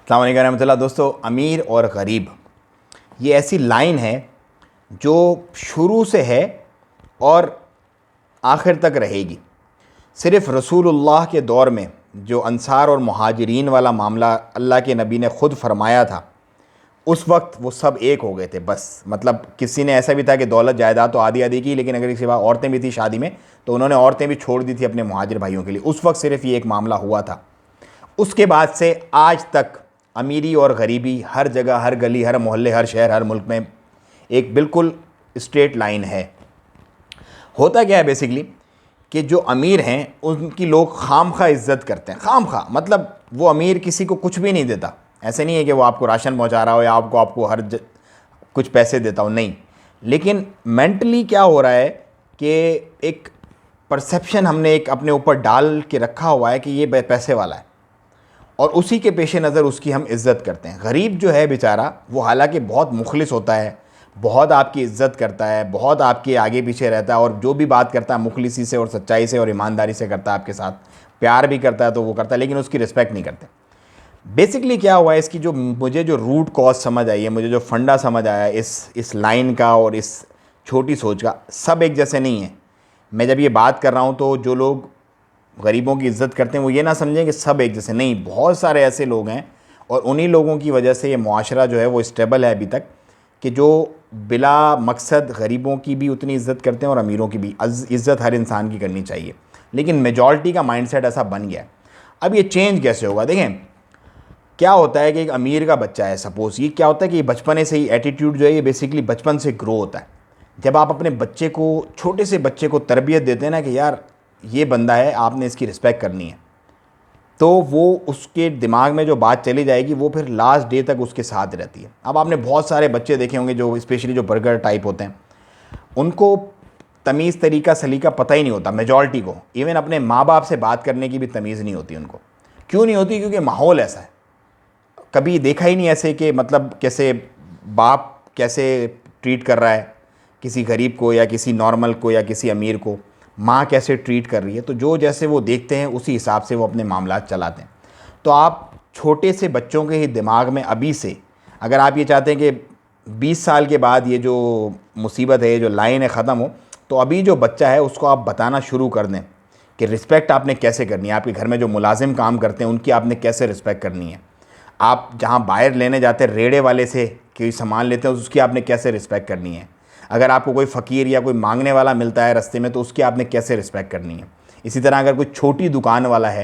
अस्सलाम वालेकुम रहमतुल्लाह। दोस्तों, अमीर और गरीब ये ऐसी लाइन है जो शुरू से है और आखिर तक रहेगी। सिर्फ़ रसूलुल्लाह के दौर में जो अंसार और मुहाजिरीन वाला मामला अल्लाह के नबी ने ख़ुद फरमाया था, उस वक्त वो सब एक हो गए थे। बस मतलब किसी ने ऐसा भी था कि दौलत जायदाद तो आधी आधी की, लेकिन अगर इसके बाद औरतें भी थी शादी में तो उन्होंने औरतें भी छोड़ दी थी अपने मुहाजिर भाइयों के लिए। उस वक्त सिर्फ़ ये एक मामला हुआ था। उसके बाद से आज तक अमीरी और गरीबी हर जगह, हर गली, हर मोहल्ले, हर शहर, हर मुल्क में एक बिल्कुल स्ट्रेट लाइन है। होता क्या है बेसिकली कि जो अमीर हैं उनकी लोग खाम खा इज़्ज़त करते हैं। खाम खा मतलब वो अमीर किसी को कुछ भी नहीं देता। ऐसे नहीं है कि वो आपको राशन पहुंचा रहा हो या आपको आपको कुछ पैसे देता हो, नहीं। लेकिन मेंटली क्या हो रहा है कि एक परसेप्शन हमने एक अपने ऊपर डाल के रखा हुआ है कि ये पैसे वाला है और उसी के पेश नज़र उसकी हम इज़्ज़त करते हैं। गरीब जो है बेचारा, वो हालांकि बहुत मुखलिस होता है, बहुत आपकी इज़्ज़त करता है, बहुत आपके आगे पीछे रहता है और जो भी बात करता है मुखलिसी से और सच्चाई से और ईमानदारी से करता है, आपके साथ प्यार भी करता है तो वो करता है, लेकिन उसकी रिस्पेक्ट नहीं करते। बेसिकली क्या हुआ है, इसकी जो मुझे जो रूट कॉज समझ आई है, मुझे जो फंडा समझ आया इस लाइन का और इस छोटी सोच का, सब एक जैसे नहीं है। मैं जब ये बात कर रहा हूँ तो जो लोग गरीबों की इज़्ज़त करते हैं वो ये ना समझें कि सब एक जैसे, नहीं। बहुत सारे ऐसे लोग हैं और उन्हीं लोगों की वजह से ये मुआशरा जो है वो स्टेबल है अभी तक, कि जो बिला मकसद गरीबों की भी उतनी इज़्ज़त करते हैं और अमीरों की भी। इज़्ज़त हर इंसान की करनी चाहिए, लेकिन मेजॉरिटी का माइंडसेट ऐसा बन गया है। अब ये चेंज कैसे होगा? देखें, क्या होता है कि एक अमीर का बच्चा है, सपोज़, ये क्या होता है कि ये बचपन से ही एटीट्यूड जो है ये बेसिकली बचपन से ग्रो होता है। जब आप अपने बच्चे को, छोटे से बच्चे को तरबियत देते हैं ना कि यार ये बंदा है, आपने इसकी रिस्पेक्ट करनी है, तो वो उसके दिमाग में जो बात चली जाएगी वो फिर लास्ट डे तक उसके साथ रहती है। अब आपने बहुत सारे बच्चे देखे होंगे जो स्पेशली जो बर्गर टाइप होते हैं, उनको तमीज़, तरीका, सलीका पता ही नहीं होता मेजॉरिटी को। इवन अपने माँ बाप से बात करने की भी तमीज़ नहीं होती उनको। क्यों नहीं होती? क्योंकि माहौल ऐसा है। कभी देखा ही नहीं ऐसे कि मतलब कैसे बाप कैसे ट्रीट कर रहा है किसी गरीब को या किसी नॉर्मल को या किसी अमीर को, माँ कैसे ट्रीट कर रही है। तो जो जैसे वो देखते हैं उसी हिसाब से वो अपने मामलात चलाते हैं। तो आप छोटे से बच्चों के ही दिमाग में अभी से, अगर आप ये चाहते हैं कि 20 साल के बाद ये जो मुसीबत है, ये जो लाइन है, ख़त्म हो, तो अभी जो बच्चा है उसको आप बताना शुरू कर दें कि रिस्पेक्ट आपने कैसे करनी है। आपके घर में जो मुलाजिम काम करते हैं उनकी आपने कैसे रिस्पेक्ट करनी है। आप जहाँ बाहर लेने जाते हैं रेड़े वाले से कोई सामान लेते हैं उसकी आपने कैसे रिस्पेक्ट करनी है। अगर आपको कोई फ़कीर या कोई मांगने वाला मिलता है रास्ते में तो उसकी आपने कैसे रिस्पेक्ट करनी है। इसी तरह अगर कोई छोटी दुकान वाला है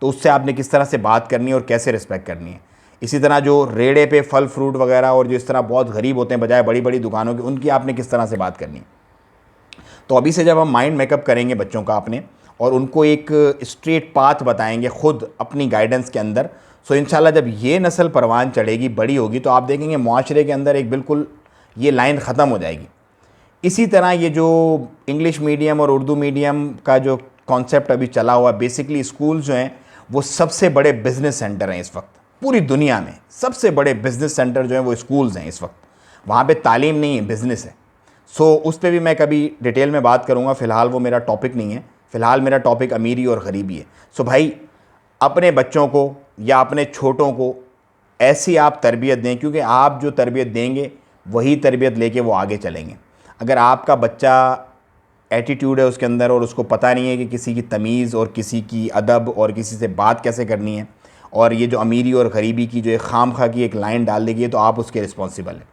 तो उससे आपने किस तरह से बात करनी है और कैसे रिस्पेक्ट करनी है। इसी तरह जो रेड़े पे फल फ्रूट वगैरह और जो इस तरह बहुत गरीब होते हैं बजाय बड़ी बड़ी दुकानों की, उनकी आपने किस तरह से बात करनी है। तो अभी से जब हम माइंड मेकअप करेंगे बच्चों का अपने और उनको एक स्ट्रेट पाथ बताएंगे खुद अपनी गाइडेंस के अंदर, सो इंशाल्लाह जब ये नस्ल परवान चढ़ेगी, बड़ी होगी, तो आप देखेंगे मुआशरे के अंदर एक बिल्कुल ये लाइन ख़त्म हो जाएगी। इसी तरह ये जो इंग्लिश मीडियम और उर्दू मीडियम का जो कॉन्सेप्ट अभी चला हुआ, बेसिकली स्कूल जो हैं वो सबसे बड़े बिज़नेस सेंटर हैं इस वक्त पूरी दुनिया में। सबसे बड़े बिज़नेस सेंटर जो हैं वो स्कूल्स हैं इस वक्त। वहाँ पे तालीम नहीं है, बिज़नेस है। सो उस पर भी मैं कभी डिटेल में बात करूँगा, फ़िलहाल वो मेरा टॉपिक नहीं है। फ़िलहाल मेरा टॉपिक अमीरी और गरीबी है। सो भाई, अपने बच्चों को या अपने छोटों को ऐसी आप तरबियत दें, क्योंकि आप जो तरबियत देंगे वही तरबियत लेके वो आगे चलेंगे। अगर आपका बच्चा एटीट्यूड है उसके अंदर और उसको पता नहीं है कि किसी की तमीज़ और किसी की अदब और किसी से बात कैसे करनी है, और ये जो अमीरी और गरीबी की जो एक खामखा की एक लाइन डाल देगी, तो आप उसके रिस्पॉन्सिबल हैं।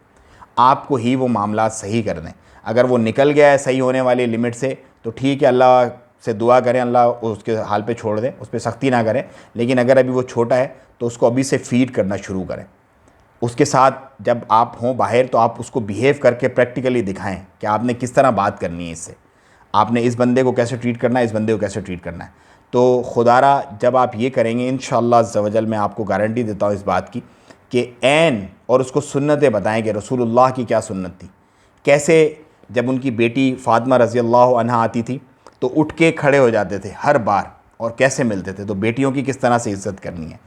आपको ही वो मामला सही कर दें। अगर वो निकल गया है सही होने वाली लिमिट से तो ठीक है, अल्लाह से दुआ करें, अल्लाह उसके हाल पे छोड़ दे, उस पर सख्ती ना करें। लेकिन अगर अभी वो छोटा है तो उसको अभी से फीड करना शुरू करें। उसके साथ जब आप हों बाहर तो आप उसको बिहेव करके प्रैक्टिकली दिखाएं कि आपने किस तरह बात करनी है इससे, आपने इस बंदे को कैसे ट्रीट करना है, इस बंदे को कैसे ट्रीट करना है। तो खुदारा जब आप ये करेंगे इंशाअल्लाह अज़्ज़ व जल, मैं आपको गारंटी देता हूँ इस बात की कि ऐन और उसको सुन्नतें बताएं कि रसूलुल्लाह की क्या सुन्नत थी। कैसे जब उनकी बेटी फ़ातिमा रज़ी अल्लाह अन्हा आती थी तो उठ के खड़े हो जाते थे हर बार, और कैसे मिलते थे। तो बेटियों की किस तरह से इज़्ज़त करनी है,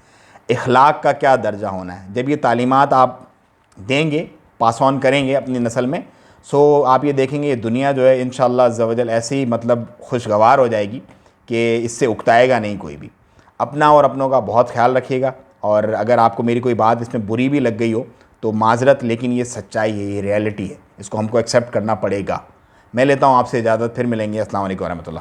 इखलाक का क्या दर्जा होना है। जब ये तालीमात आप देंगे, पास ऑन करेंगे अपनी नस्ल में, सो आप ये देखेंगे ये दुनिया जो है इंशाअल्लाह अज़्ज़ व जल ऐसे ही मतलब खुशगवार हो जाएगी कि इससे उकताएगा नहीं कोई भी। अपना और अपनों का बहुत ख्याल रखिएगा। और अगर आपको मेरी कोई बात इसमें बुरी भी लग गई हो तो माजरत, लेकिन ये सच्चाई है, ये रियलिटी है, इसको हमको एक्सेप्ट करना पड़ेगा। मैं लेता हूँ आपसे इजाज़त, फिर मिलेंगे। अस्सलाम वालेकुम रहमतुल्लाह।